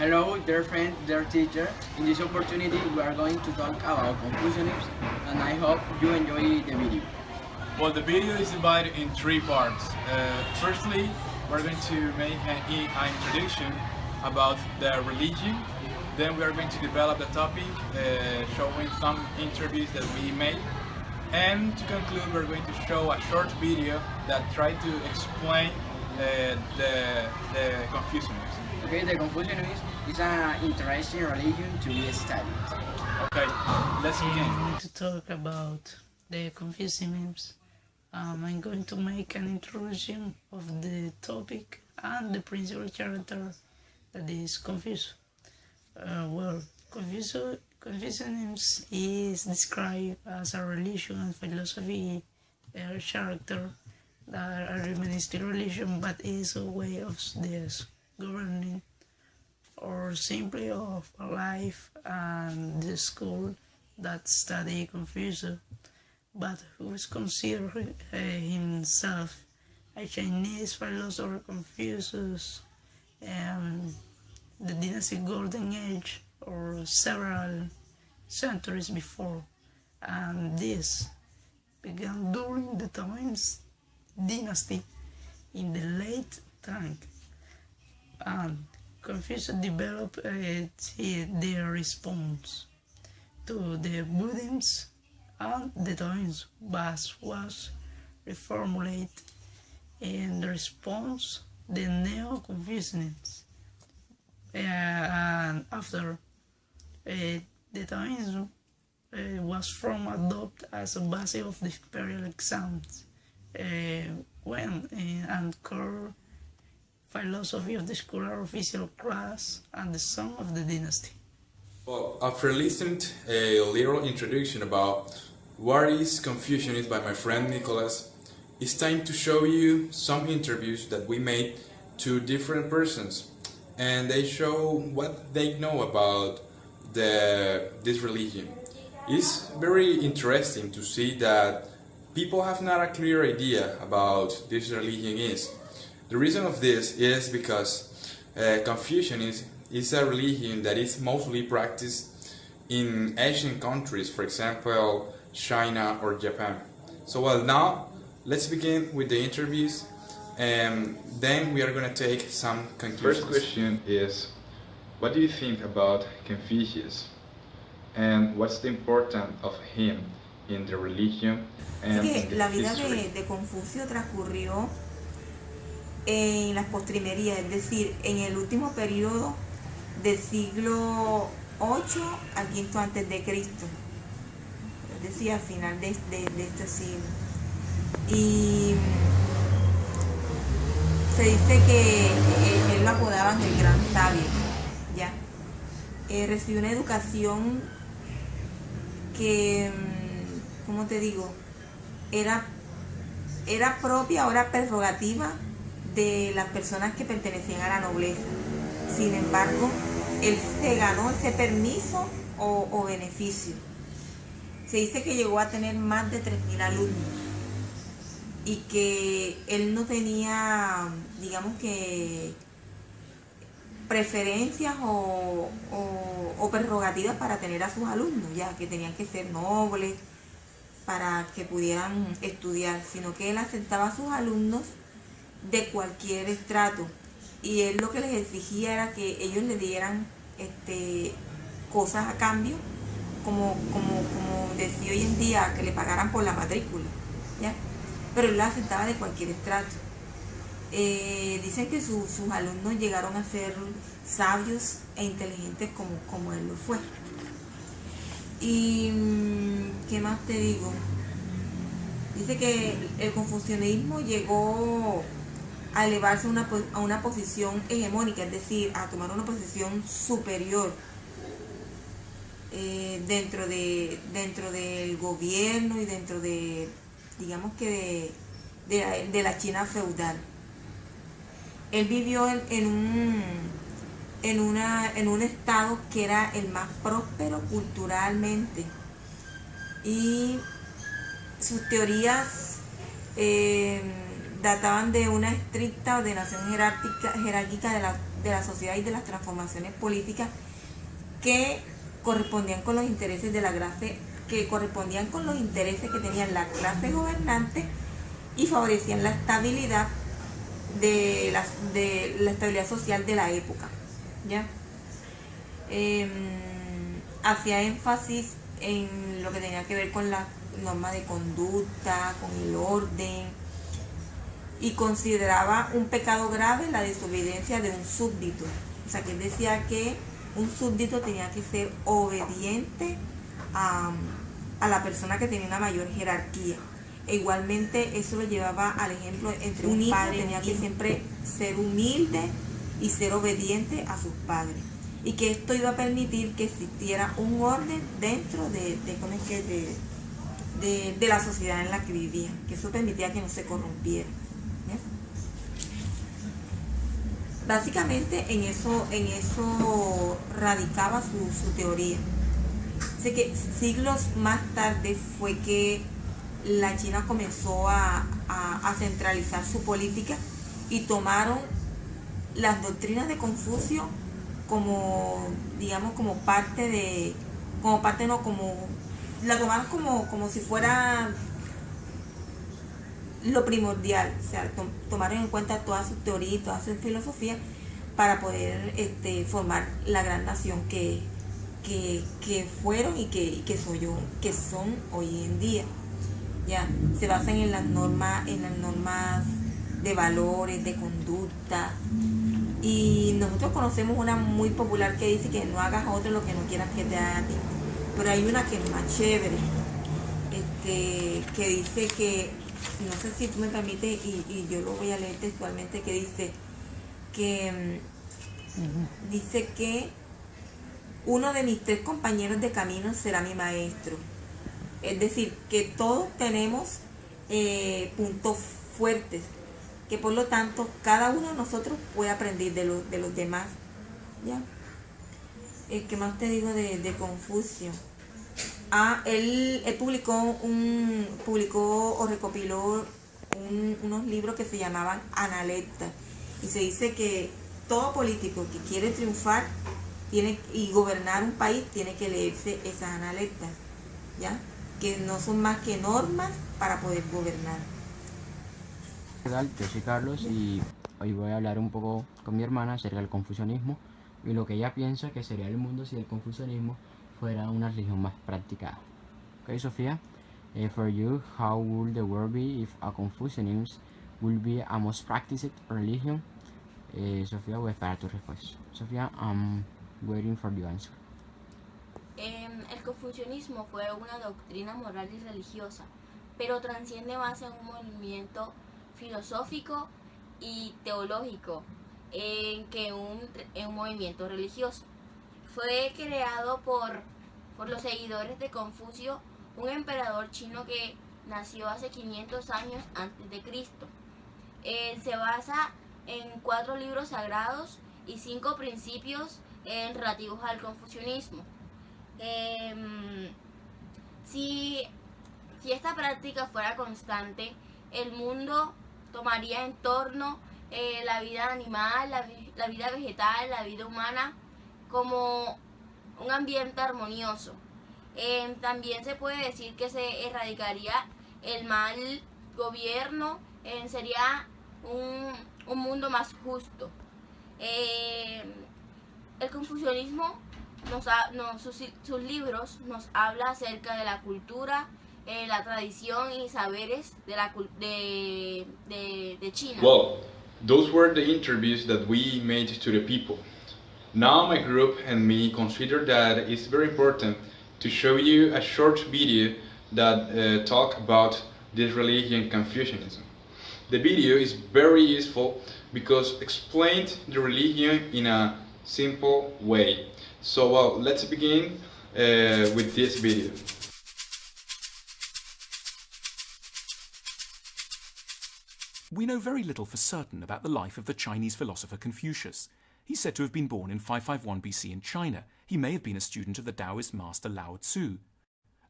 Hello, dear friend, dear teacher. In this opportunity, we are going to talk about Confucionism, and I hope you enjoy the video. Well, the video is divided in three parts. Firstly, we're going to make an introduction about the religion. Then we are going to develop the topic, showing some interviews that we made. And to conclude, we're going to show a short video that tries to explain the Confucianism. Okay, the Confucianism is an interesting religion to be studied. Okay, let's begin. I'm going to talk about the Confucianism. I'm going to make an introduction of the topic and the principal character that is Confucius. Confucianism is described as a religion and philosophy character that are humanistic religion, but is a way of this governing or simply of a life and the school that study Confucius, but who is considered himself a Chinese philosopher Confucius, the dynasty Golden Age or several centuries before, and this began during the Tang's dynasty in the late Tang, and Confucius developed their response to the Buddhism, and the Taoism was reformulated in the response the Neo-Confucianism, and after the Taoism was adopted as a basis of the imperial exams when and core philosophy of the scholar official class and the son of the dynasty. Well, after listening to a little introduction about what is Confucianism by my friend Nicholas, it's time to show you some interviews that we made to different persons, and they show what they know about this religion. It's very interesting to see that people have not a clear idea about this religion is. The reason of this is because Confucianism is a religion that is mostly practiced in Asian countries, for example, China or Japan. So well, now let's begin with the interviews, and then we are going to take some conclusions. First question is, what do you think about Confucius? And what's the importance of him in the religion and Así in que the la vida history? de Confucio transcurrió en las postrimerías, es decir, en el último periodo del siglo 8 al 5 antes de Cristo, es decir, al final de este siglo. Y se dice que él lo apodaban el gran sabio, ¿ya? Recibió una educación que, ¿cómo te digo? Era propia o era prerrogativa de las personas que pertenecían a la nobleza. Sin embargo, él se ganó ese permiso o beneficio. Se dice que llegó a tener más de 3.000 alumnos y que él no tenía, digamos que, preferencias o prerrogativas para tener a sus alumnos, ya que tenían que ser nobles para que pudieran estudiar, sino que él aceptaba a sus alumnos de cualquier estrato, y él lo que les exigía era que ellos le dieran cosas a cambio, como decía hoy en día, que le pagaran por la matrícula, ¿ya? Pero él la aceptaba de cualquier estrato. Dicen que sus alumnos llegaron a ser sabios e inteligentes como él lo fue. Y ¿qué más te digo? Dice que el confucianismo llegó a elevarse a una posición hegemónica, es decir, a tomar una posición superior dentro del gobierno y dentro de, digamos que de la China feudal. Él vivió en un estado que era el más próspero culturalmente, y sus teorías databan de una estricta ordenación jerárquica de la sociedad y de las transformaciones políticas que correspondían con los intereses de la clase, que correspondían con los intereses que tenían la clase gobernante y favorecían la estabilidad de la estabilidad social de la época, ¿ya? Hacía énfasis en lo que tenía que ver con la norma de conducta, con el orden, y consideraba un pecado grave la desobediencia de un súbdito. O sea, que él decía que un súbdito tenía que ser obediente a la persona que tenía una mayor jerarquía. E igualmente eso lo llevaba al ejemplo entre un padre, tenía que siempre ser humilde y ser obediente a sus padres. Y que esto iba a permitir que existiera un orden dentro de la sociedad en la que vivían, que eso permitía que no se corrompiera. ¿Ya? Básicamente en eso radicaba su teoría. Así que siglos más tarde fue que la China comenzó a centralizar su política y tomaron las doctrinas de Confucio la tomaron como si fuera lo primordial, o sea, tomaron en cuenta toda su teoría y toda su filosofía para poder formar la gran nación que fueron y que son hoy en día. Ya, se basan en las normas de valores, de conducta. Y nosotros conocemos una muy popular que dice que no hagas a otro lo que no quieras que te haga a ti. Pero hay una que es más chévere, que dice que, no sé si tú me permites, y yo lo voy a leer textualmente, que dice que uno de mis 3 compañeros de camino será mi maestro. Es decir, que todos tenemos puntos fuertes, que por lo tanto cada uno de nosotros puede aprender de los demás. ¿Ya? ¿Qué más te digo de Confucio? Él publicó o recopiló unos libros que se llamaban Analectas, y se dice que todo político que quiere triunfar y gobernar un país tiene que leerse esas Analectas, ¿ya? Que no son más que normas para poder gobernar. ¿Qué tal? Yo soy Carlos y hoy voy a hablar un poco con mi hermana acerca del confucianismo y lo que ella piensa que sería el mundo si el confucianismo fuera una religión más practicada. Okay, Sofía? For you, how would the world be if a Confucianism would be a most practiced religion? Sofía, voy a esperar tu respuesta. Sofía, I'm waiting for the answer. El confucianismo fue una doctrina moral y religiosa, pero transciende más en un movimiento filosófico y teológico que en un movimiento religioso. Fue creado por los seguidores de Confucio, un emperador chino que nació hace 500 años antes de Cristo. Se basa en 4 libros sagrados y 5 principios relativos al confucianismo. Si esta práctica fuera constante, el mundo tomaría en torno la vida animal, la vida vegetal, la vida humana como un ambiente armonioso. También se puede decir que se erradicaría el mal gobierno, sería un mundo más justo. El confucianismo sus libros nos habla acerca de la cultura, la tradición y saberes de China. Well, those were the interviews that we made to the people. Now my group and me consider that it's very important to show you a short video that talk about this religion, Confucianism. The video is very useful because explained the religion in a simple way. So well, let's begin with this video. We know very little for certain about the life of the Chinese philosopher Confucius. He's said to have been born in 551 BC in China. He may have been a student of the Taoist master Lao Tzu.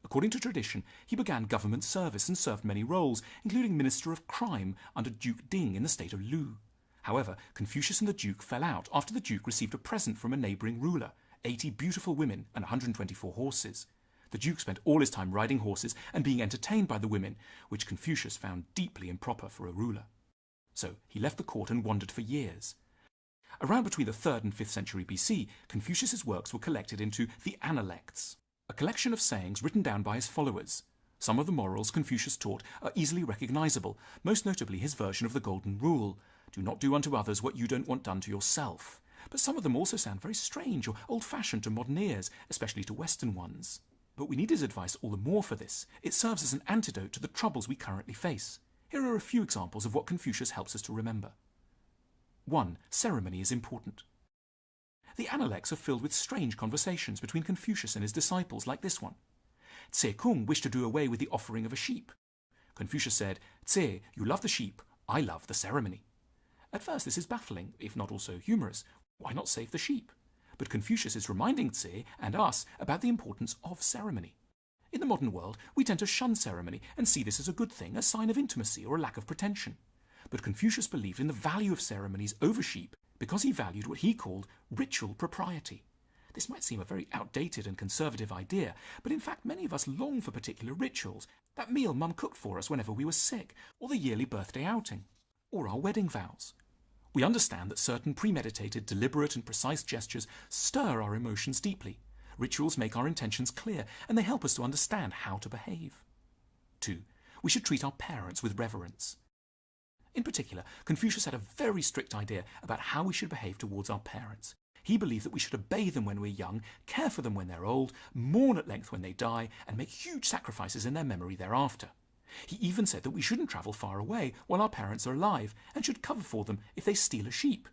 According to tradition, he began government service and served many roles, including Minister of Crime under Duke Ding in the state of Lu. However, Confucius and the Duke fell out after the Duke received a present from a neighbouring ruler, 80 beautiful women and 124 horses. The Duke spent all his time riding horses and being entertained by the women, which Confucius found deeply improper for a ruler. So he left the court and wandered for years. Around between the 3rd and 5th century BC, Confucius's works were collected into the Analects, a collection of sayings written down by his followers. Some of the morals Confucius taught are easily recognizable, most notably his version of the Golden Rule: do not do unto others what you don't want done to yourself. But some of them also sound very strange or old-fashioned to modern ears, especially to Western ones. But we need his advice all the more for this. It serves as an antidote to the troubles we currently face. Here are a few examples of what Confucius helps us to remember. 1. Ceremony is important. The Analects are filled with strange conversations between Confucius and his disciples, like this one. Tse Kung wished to do away with the offering of a sheep. Confucius said, "Tse, you love the sheep, I love the ceremony." At first this is baffling, if not also humorous. Why not save the sheep? But Confucius is reminding Tse and us about the importance of ceremony. In the modern world, we tend to shun ceremony and see this as a good thing, a sign of intimacy or a lack of pretension. But Confucius believed in the value of ceremonies over sheep because he valued what he called ritual propriety. This might seem a very outdated and conservative idea, but in fact many of us long for particular rituals. That meal Mum cooked for us whenever we were sick, or the yearly birthday outing, or our wedding vows. We understand that certain premeditated, deliberate and precise gestures stir our emotions deeply. Rituals make our intentions clear, and they help us to understand how to behave. 2. We should treat our parents with reverence. In particular, Confucius had a very strict idea about how we should behave towards our parents. He believed that we should obey them when we're young, care for them when they're old, mourn at length when they die, and make huge sacrifices in their memory thereafter. He even said that we shouldn't travel far away while our parents are alive, and should cover for them if they steal a sheep.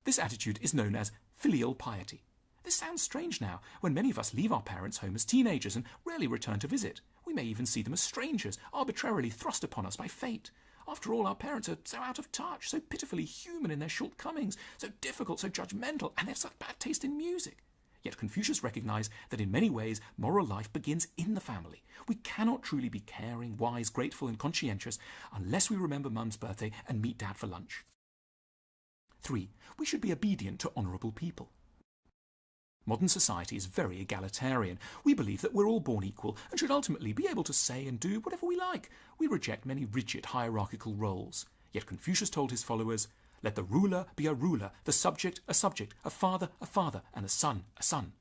This attitude is known as filial piety. This sounds strange now, when many of us leave our parents' home as teenagers and rarely return to visit. We may even see them as strangers, arbitrarily thrust upon us by fate. After all, our parents are so out of touch, so pitifully human in their shortcomings, so difficult, so judgmental, and they have such bad taste in music. Yet Confucius recognized that in many ways moral life begins in the family. We cannot truly be caring, wise, grateful and conscientious unless we remember Mum's birthday and meet Dad for lunch. 3. We should be obedient to honourable people. Modern society is very egalitarian. We believe that we're all born equal and should ultimately be able to say and do whatever we like. We reject many rigid hierarchical roles. Yet Confucius told his followers, "Let the ruler be a ruler, the subject a subject, a father, and the son a son."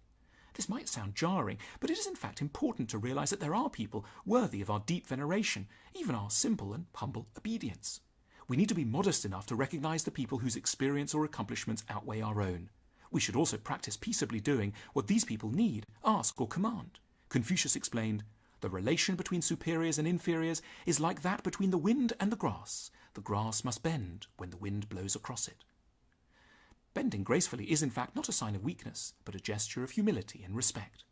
This might sound jarring, but it is in fact important to realise that there are people worthy of our deep veneration, even our simple and humble obedience. We need to be modest enough to recognise the people whose experience or accomplishments outweigh our own. We should also practice peaceably doing what these people need, ask or command. Confucius explained, "The relation between superiors and inferiors is like that between the wind and the grass. The grass must bend when the wind blows across it." Bending gracefully is in fact not a sign of weakness, but a gesture of humility and respect.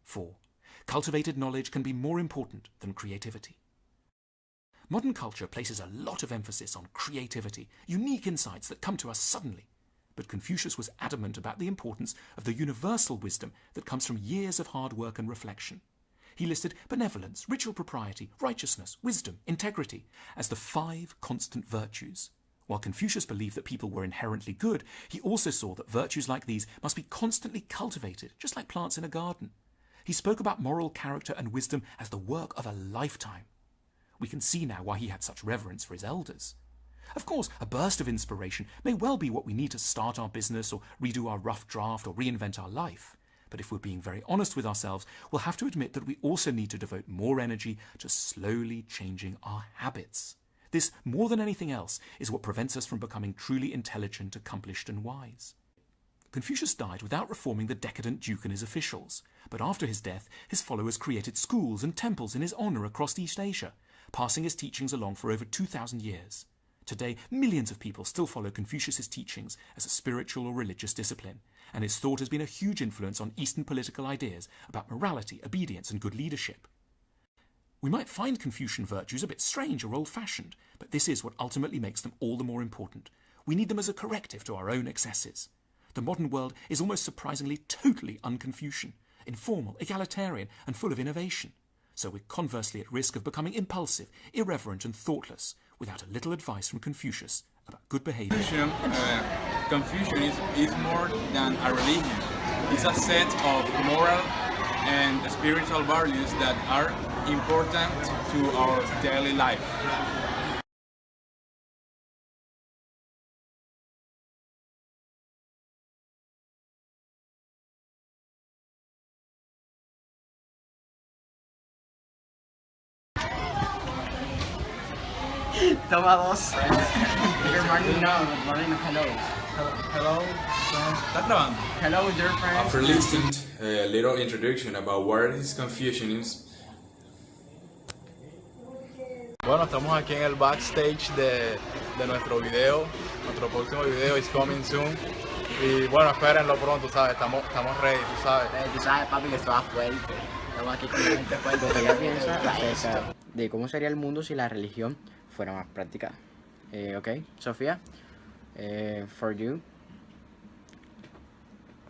4. Cultivated knowledge can be more important than creativity. Modern culture places a lot of emphasis on creativity, unique insights that come to us suddenly. But Confucius was adamant about the importance of the universal wisdom that comes from years of hard work and reflection. He listed benevolence, ritual propriety, righteousness, wisdom, integrity as the 5 constant virtues. While Confucius believed that people were inherently good, he also saw that virtues like these must be constantly cultivated, just like plants in a garden. He spoke about moral character and wisdom as the work of a lifetime. We can see now why he had such reverence for his elders. Of course, a burst of inspiration may well be what we need to start our business or redo our rough draft or reinvent our life. But if we're being very honest with ourselves, we'll have to admit that we also need to devote more energy to slowly changing our habits. This, more than anything else, is what prevents us from becoming truly intelligent, accomplished and wise. Confucius died without reforming the decadent duke and his officials, but after his death, his followers created schools and temples in his honour across East Asia, passing his teachings along for over 2,000 years. Today, millions of people still follow Confucius's teachings as a spiritual or religious discipline, and his thought has been a huge influence on Eastern political ideas about morality, obedience and good leadership. We might find Confucian virtues a bit strange or old-fashioned, but this is what ultimately makes them all the more important. We need them as a corrective to our own excesses. The modern world is almost surprisingly totally un-Confucian. informal, egalitarian, and full of innovation. So we're conversely at risk of becoming impulsive, irreverent, and thoughtless, without a little advice from Confucius about good behavior. Confucianism is more than a religion. It's a set of moral and spiritual values that are important to our daily life. Toma dos. Dear morning, no, good morning, hello. Hello. ¿Estás grabando? Hello, dear friends. After listening a little introduction about what is Confucianism, Bueno, estamos aquí en el backstage de nuestro video. Nuestro próximo video is coming soon. Y bueno, espérenlo pronto, ¿sabes? Estamos ready, tú sabes. Tú sabes, papi, que esto va fuerte. Estamos aquí con gente fuerte. Lo que ella piensa acerca de cómo sería el mundo si la religión fuera más práctica. Ok, Sofía, for you.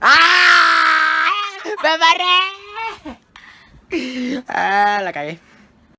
¡Ah! ¡Me barré! Ah, la cagué.